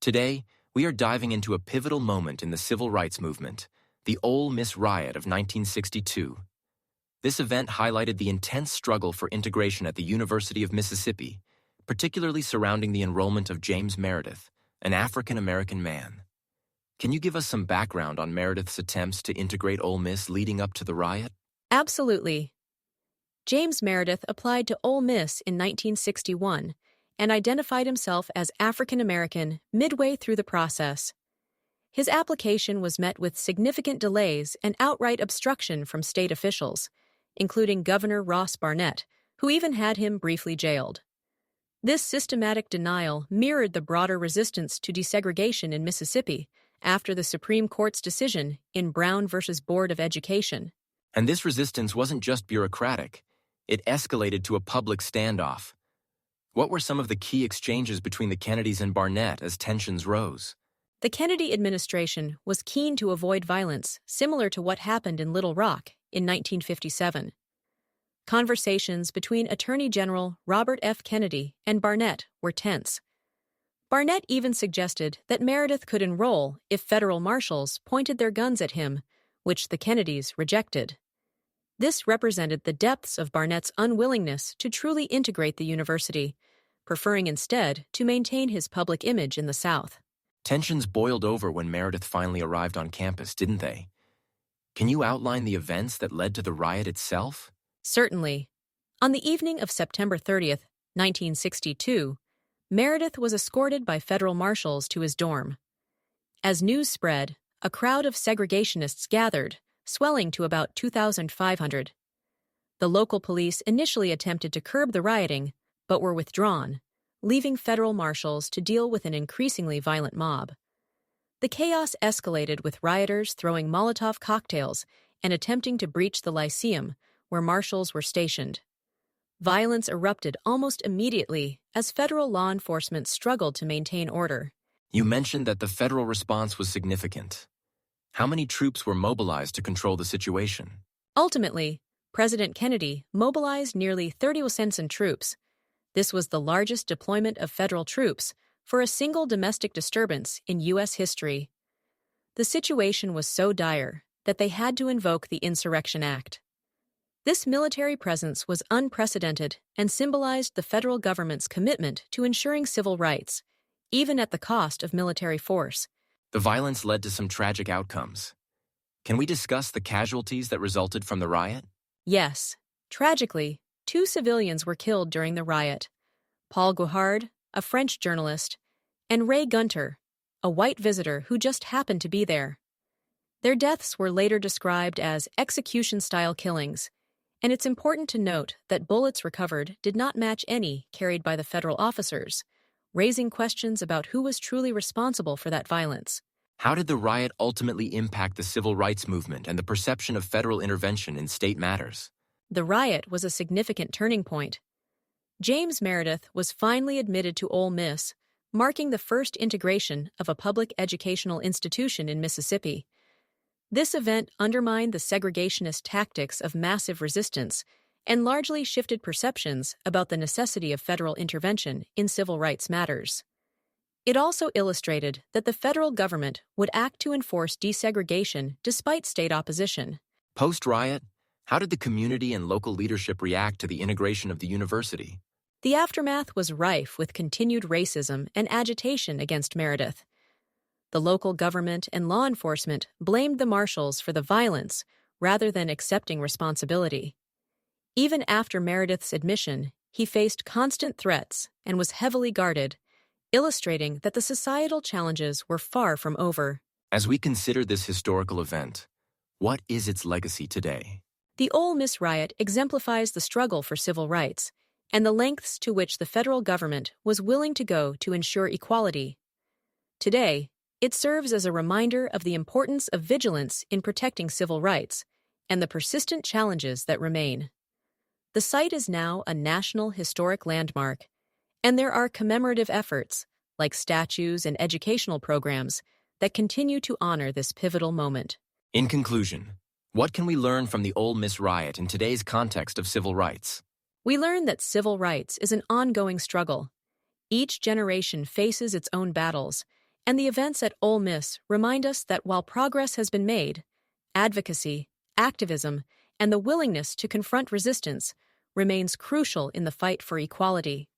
Today, we are diving into a pivotal moment in the civil rights movement, the Ole Miss Riot of 1962. This event highlighted the intense struggle for integration at the University of Mississippi, particularly surrounding the enrollment of James Meredith, an African-American man. Can you give us some background on Meredith's attempts to integrate Ole Miss leading up to the riot? Absolutely. James Meredith applied to Ole Miss in 1961 and identified himself as African American midway through the process. His application was met with significant delays and outright obstruction from state officials, including Governor Ross Barnett, who even had him briefly jailed. This systematic denial mirrored the broader resistance to desegregation in Mississippi after the Supreme Court's decision in Brown v. Board of Education. And this resistance wasn't just bureaucratic. It escalated to a public standoff. What were some of the key exchanges between the Kennedys and Barnett as tensions rose? The Kennedy administration was keen to avoid violence, similar to what happened in Little Rock in 1957. Conversations between Attorney General Robert F. Kennedy and Barnett were tense. Barnett even suggested that Meredith could enroll if federal marshals pointed their guns at him, which the Kennedys rejected. This represented the depths of Barnett's unwillingness to truly integrate the university, preferring instead to maintain his public image in the South. Tensions boiled over when Meredith finally arrived on campus, didn't they? Can you outline the events that led to the riot itself? Certainly. On the evening of September 30th, 1962, Meredith was escorted by federal marshals to his dorm. As news spread, a crowd of segregationists gathered, swelling to about 2,500. The local police initially attempted to curb the rioting, but were withdrawn, leaving federal marshals to deal with an increasingly violent mob. The chaos escalated with rioters throwing Molotov cocktails and attempting to breach the Lyceum, where marshals were stationed. Violence erupted almost immediately as federal law enforcement struggled to maintain order. You mentioned that the federal response was significant. How many troops were mobilized to control the situation? Ultimately, President Kennedy mobilized nearly 30,000 troops. This was the largest deployment of federal troops for a single domestic disturbance in U.S. history. The situation was so dire that they had to invoke the Insurrection Act. This military presence was unprecedented and symbolized the federal government's commitment to ensuring civil rights, even at the cost of military force. The violence led to some tragic outcomes. Can we discuss the casualties that resulted from the riot? Yes. Tragically, 2 civilians were killed during the riot: Paul Guihard, a French journalist, and Ray Gunter, a white visitor who just happened to be there. Their deaths were later described as execution-style killings, and it's important to note that bullets recovered did not match any carried by the federal officers, raising questions about who was truly responsible for that violence. How did the riot ultimately impact the civil rights movement and the perception of federal intervention in state matters? The riot was a significant turning point. James Meredith was finally admitted to Ole Miss, marking the first integration of a public educational institution in Mississippi. This event undermined the segregationist tactics of massive resistance and largely shifted perceptions about the necessity of federal intervention in civil rights matters. It also illustrated that the federal government would act to enforce desegregation despite state opposition. Post-riot, how did the community and local leadership react to the integration of the university? The aftermath was rife with continued racism and agitation against Meredith. The local government and law enforcement blamed the marshals for the violence rather than accepting responsibility. Even after Meredith's admission, he faced constant threats and was heavily guarded, illustrating that the societal challenges were far from over. As we consider this historical event, what is its legacy today? The Ole Miss Riot exemplifies the struggle for civil rights and the lengths to which the federal government was willing to go to ensure equality. Today, it serves as a reminder of the importance of vigilance in protecting civil rights and the persistent challenges that remain. The site is now a National Historic Landmark, and there are commemorative efforts, like statues and educational programs, that continue to honor this pivotal moment. In conclusion, what can we learn from the Ole Miss Riot in today's context of civil rights? We learn that civil rights is an ongoing struggle. Each generation faces its own battles, And the events at Ole Miss remind us that while progress has been made, advocacy, activism, and the willingness to confront resistance remains crucial in the fight for equality.